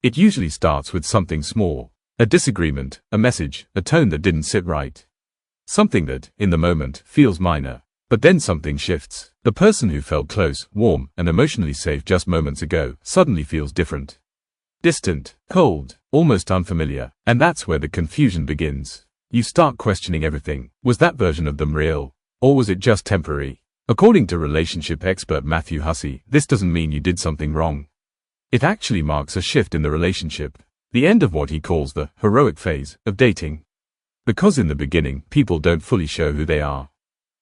It usually starts with something small. A disagreement, a message, a tone that didn't sit right. Something that, in the moment, feels minor. But then something shifts. The person who felt close, warm, and emotionally safe just moments ago suddenly feels different. Distant, cold, almost unfamiliar. And that's where the confusion begins. You start questioning everything. Was that version of them real? Or was it just temporary? According to relationship expert Matthew Hussey, this doesn't mean you did something wrong. It actually marks a shift in the relationship. The end of what he calls the heroic phase of dating. Because in the beginning, people don't fully show who they are.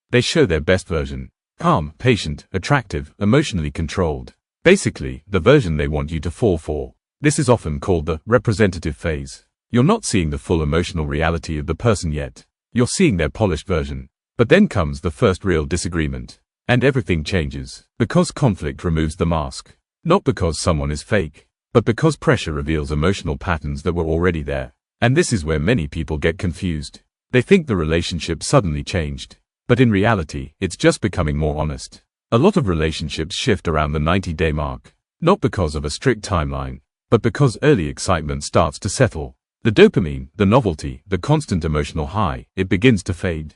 They show their best version. Calm, patient, attractive, emotionally controlled. Basically, the version they want you to fall for. This is often called the representative phase. You're not seeing the full emotional reality of the person yet. You're seeing their polished version. But then comes the first real disagreement. And everything changes. Because conflict removes the mask. Not because someone is fake, but because pressure reveals emotional patterns that were already there. And this is where many people get confused. They think the relationship suddenly changed. But in reality, it's just becoming more honest. A lot of relationships shift around the 90-day mark. Not because of a strict timeline, but because early excitement starts to settle. The dopamine, the novelty, the constant emotional high, it begins to fade.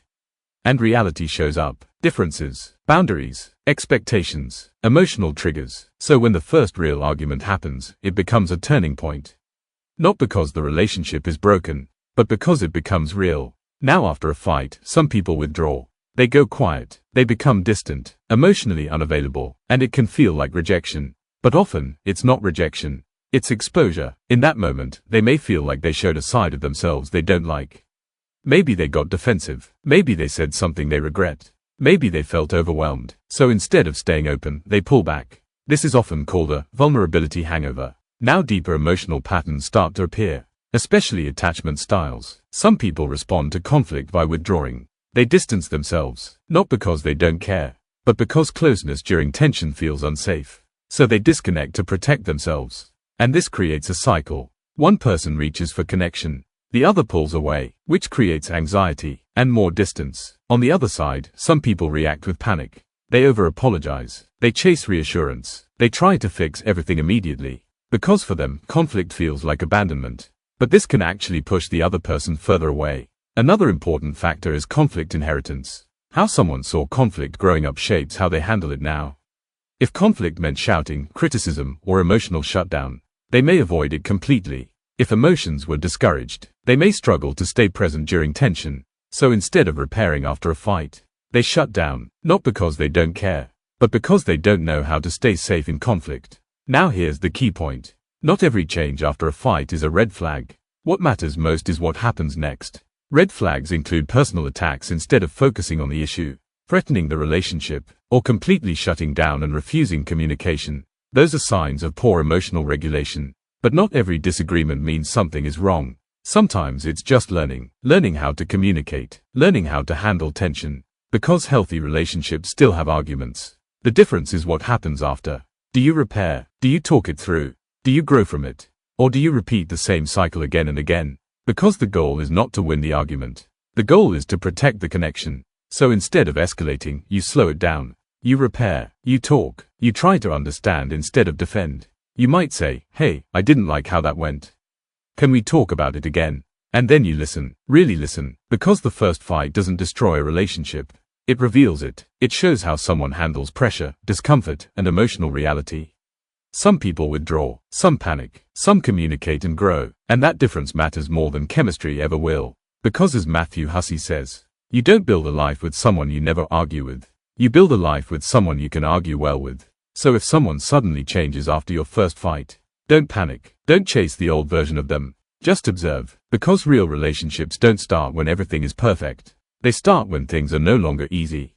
And reality shows up. Differences, boundaries, expectations, emotional triggers. So when the first real argument happens, it becomes a turning point. Not because the relationship is broken, but because it becomes real. Now after a fight, some people withdraw. They go quiet. They become distant, emotionally unavailable, and it can feel like rejection. But often, it's not rejection. It's exposure. In that moment, they may feel like they showed a side of themselves they don't like. Maybe they got defensive. Maybe they said something they regret. Maybe they felt overwhelmed. So instead of staying open, they pull back. This is often called a vulnerability hangover. Now deeper emotional patterns start to appear, especially attachment styles. Some people respond to conflict by withdrawing. They distance themselves, not because they don't care, but because closeness during tension feels unsafe. So they disconnect to protect themselves. And this creates a cycle. One person reaches for connection. The other pulls away, which creates anxiety and more distance. On the other side, some people react with panic. They over-apologize. They chase reassurance. They try to fix everything immediately. Because for them, conflict feels like abandonment. But this can actually push the other person further away. Another important factor is conflict inheritance. How someone saw conflict growing up shapes how they handle it now. If conflict meant shouting, criticism, or emotional shutdown, they may avoid it completely. If emotions were discouraged, they may struggle to stay present during tension. So instead of repairing after a fight, they shut down, not because they don't care, but because they don't know how to stay safe in conflict. Now here's the key point. Not every change after a fight is a red flag. What matters most is what happens next. Red flags include personal attacks instead of focusing on the issue, threatening the relationship, or completely shutting down and refusing communication. Those are signs of poor emotional regulation. But not every disagreement means something is wrong. Sometimes it's just learning how to communicate, learning how to handle tension. Because healthy relationships still have arguments. The difference is what happens after. Do you repair? Do you talk it through? Do you grow from it? Or do you repeat the same cycle again and again? Because the goal is not to win the argument. The goal is to protect the connection. So instead of escalating, you slow it down. You repair. You talk. You try to understand instead of defend. You might say, "Hey, I didn't like how that went. Can we talk about it again?" And then you listen, really listen, because the first fight doesn't destroy a relationship. It reveals it. It shows how someone handles pressure, discomfort, and emotional reality. Some people withdraw, some panic, some communicate and grow, and that difference matters more than chemistry ever will. Because as Matthew Hussey says, you don't build a life with someone you never argue with. You build a life with someone you can argue well with. So if someone suddenly changes after your first fight, don't panic. Don't chase the old version of them. Just observe. Because real relationships don't start when everything is perfect. They start when things are no longer easy.